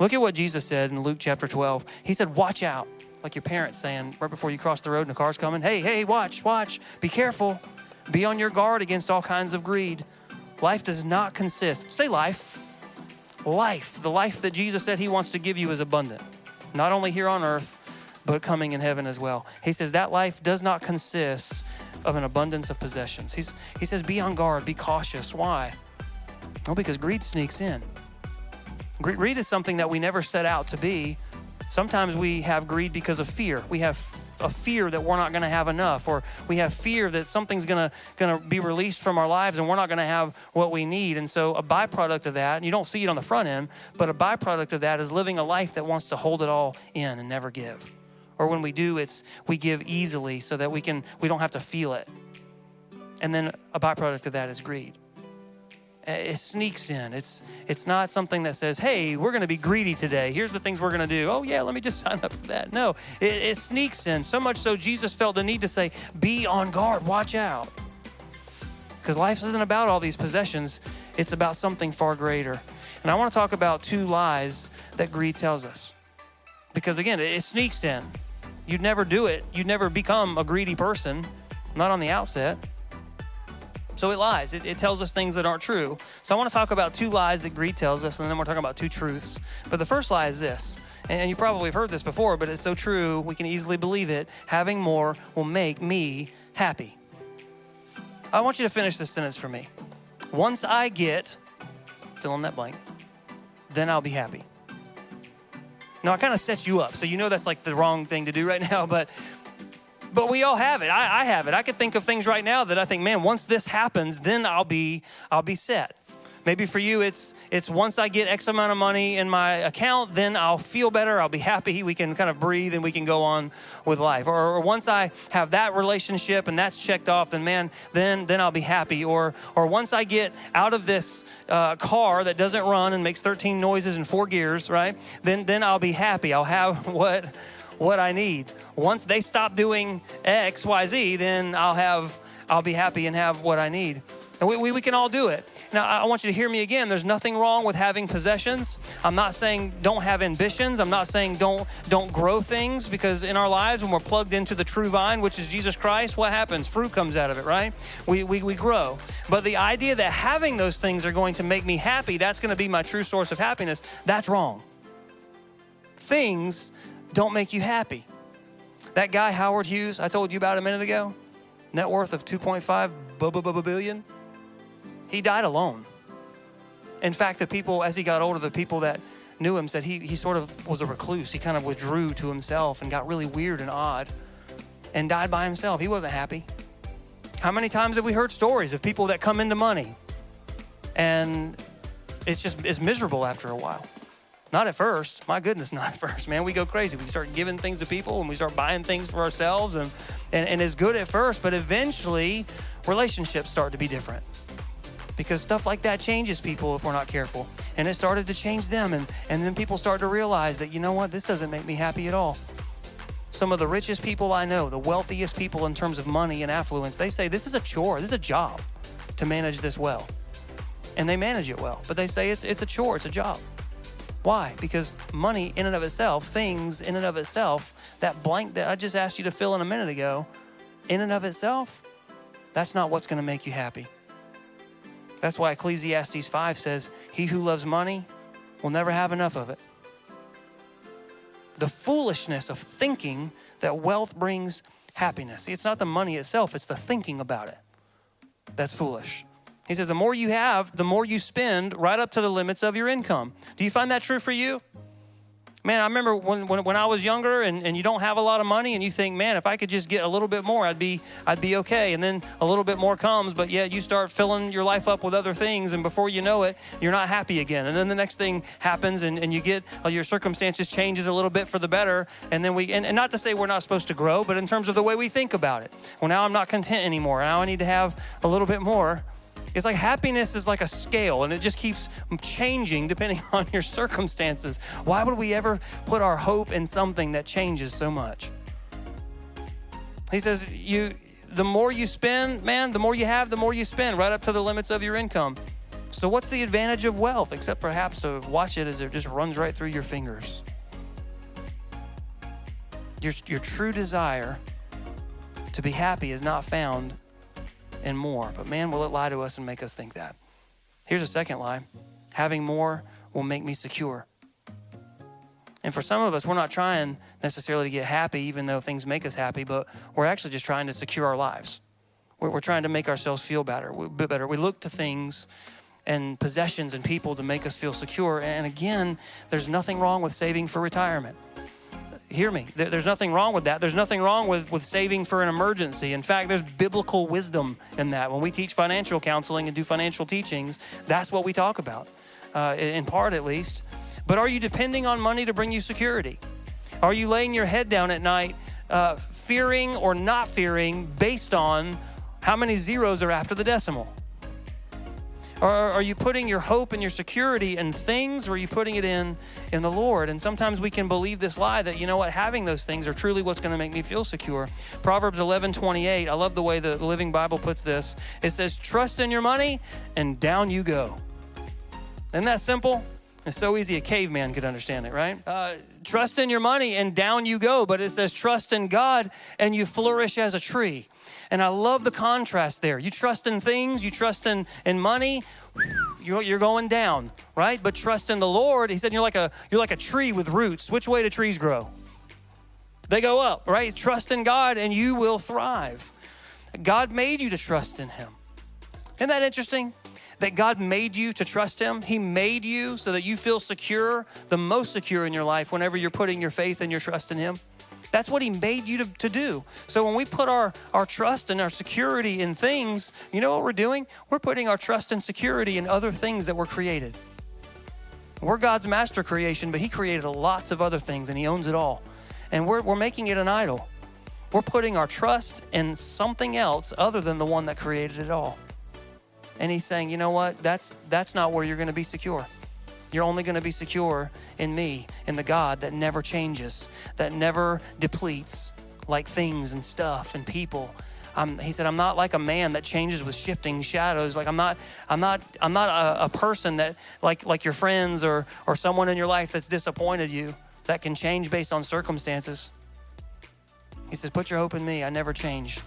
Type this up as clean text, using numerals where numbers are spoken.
Look at what Jesus said in Luke chapter 12. He said, watch out. Like your parents saying right before you cross the road and a car's coming, hey, watch, be careful. Be on your guard against all kinds of greed. Life does not consist, say life. Life, the life that Jesus said he wants to give you is abundant. Not only here on earth, but coming in heaven as well. He says that life does not consist of an abundance of possessions. He says be on guard, be cautious. Why? Well, because greed sneaks in. Greed is something that we never set out to be. Sometimes we have greed because of fear. We have a fear that we're not going to have enough, or we have fear that something's going to be released from our lives and we're not going to have what we need. And so a byproduct of that, and you don't see it on the front end, but a byproduct of that is living a life that wants to hold it all in and never give. Or when we do, we give easily so that we don't have to feel it. And then a byproduct of that is greed. It sneaks in. It's not something that says, hey, we're going to be greedy today. Here's the things we're going to do. Oh, yeah, let me just sign up for that. No, it sneaks in. So much so Jesus felt the need to say, be on guard, watch out. Because life isn't about all these possessions. It's about something far greater. And I want to talk about 2 lies that greed tells us. Because, again, it sneaks in. You'd never do it. You'd never become a greedy person, not on the outset. So it lies. It tells us things that aren't true. So I want to talk about 2 lies that greed tells us, and then we're talking about 2 truths. But the first lie is this, and you probably have heard this before, but it's so true, we can easily believe it. Having more will make me happy. I want you to finish this sentence for me. Once I get, fill in that blank, then I'll be happy. Now, I kind of set you up, so you know that's like the wrong thing to do right now, but we all have it. I have it. I could think of things right now that I think, man, once this happens, then I'll be set. Maybe for you, it's once I get X amount of money in my account, then I'll feel better. I'll be happy. We can kind of breathe and we can go on with life. Or once I have that relationship and that's checked off, then man, then I'll be happy. Or once I get out of this car that doesn't run and makes 13 noises in 4 gears, right? Then I'll be happy. I'll have what I need. Once they stop doing X, Y, Z, then I'll be happy and have what I need. And we can all do it. Now, I want you to hear me again. There's nothing wrong with having possessions. I'm not saying don't have ambitions. I'm not saying don't grow things, because in our lives, when we're plugged into the true vine, which is Jesus Christ, what happens? Fruit comes out of it, right? We grow. But the idea that having those things are going to make me happy, that's going to be my true source of happiness, that's wrong. Things don't make you happy. That guy, Howard Hughes, I told you about a minute ago, net worth of 2.5 billion. He died alone. In fact, the people, as he got older, the people that knew him said he sort of was a recluse. He kind of withdrew to himself and got really weird and odd and died by himself. He wasn't happy. How many times have we heard stories of people that come into money and it's miserable after a while? Not at first. My goodness, not at first, man. We go crazy. We start giving things to people and we start buying things for ourselves and it's good at first, but eventually relationships start to be different. Because stuff like that changes people if we're not careful. And it started to change them. And then people start to realize that, you know what, this doesn't make me happy at all. Some of the richest people I know, the wealthiest people in terms of money and affluence, they say this is a chore, this is a job to manage this well. And they manage it well. But they say it's a chore, it's a job. Why? Because money in and of itself, things in and of itself, that blank that I just asked you to fill in a minute ago, in and of itself, that's not what's going to make you happy. That's why Ecclesiastes 5 says, he who loves money will never have enough of it. The foolishness of thinking that wealth brings happiness. See, it's not the money itself, it's the thinking about it. That's foolish. He says, the more you have, the more you spend right up to the limits of your income. Do you find that true for you? Man, I remember when I was younger and you don't have a lot of money and you think, man, if I could just get a little bit more, I'd be okay. And then a little bit more comes, but yet you start filling your life up with other things, and before you know it, you're not happy again. And then the next thing happens and you get, your circumstances changes a little bit for the better. And then and not to say we're not supposed to grow, but in terms of the way we think about it. Well, now I'm not content anymore. Now I need to have a little bit more. It's like happiness is like a scale, and it just keeps changing depending on your circumstances. Why would we ever put our hope in something that changes so much? He says, the more you spend, man, the more you have, the more you spend, right up to the limits of your income. So what's the advantage of wealth, except perhaps to watch it as it just runs right through your fingers? Your true desire to be happy is not found in more. But man, will it lie to us and make us think that. Here's a second lie. Having more will make me secure. And for some of us, we're not trying necessarily to get happy, even though things make us happy, but we're actually just trying to secure our lives. We're trying to make ourselves feel better. We look to things and possessions and people to make us feel secure. And again, there's nothing wrong with saving for retirement. Hear me. There's nothing wrong with that. There's nothing wrong with saving for an emergency. In fact, there's biblical wisdom in that. When we teach financial counseling and do financial teachings, that's what we talk about, in part at least. But are you depending on money to bring you security? Are you laying your head down at night fearing or not fearing based on how many zeros are after the decimal? Or are you putting your hope and your security in things, or are you putting it in the Lord? And sometimes we can believe this lie that, you know what, having those things are truly what's going to make me feel secure. Proverbs 11:28, I love the way the Living Bible puts this. It says, trust in your money and down you go. Isn't that simple? It's so easy a caveman could understand it, right? Trust in your money and down you go. But it says trust in God and you flourish as a tree. And I love the contrast there. You trust in things, you trust in money, you're going down, right? But trust in the Lord, he said you're like a tree with roots. Which way do trees grow? They go up, right? Trust in God and you will thrive. God made you to trust in him. Isn't that interesting? That God made you to trust him. He made you so that you feel secure, the most secure in your life whenever you're putting your faith and your trust in him. That's what he made you to do. So when we put our trust and our security in things, you know what we're doing? We're putting our trust and security in other things that were created. We're God's master creation, but he created lots of other things and he owns it all. And we're making it an idol. We're putting our trust in something else other than the one that created it all. And he's saying, you know what? That's not where you're going to be secure. You're only going to be secure in me, in the God that never changes, that never depletes, like things and stuff and people. He said, I'm not like a man that changes with shifting shadows. Like I'm not a person that like your friends or someone in your life that's disappointed you, that can change based on circumstances. He says, put your hope in me. I never change.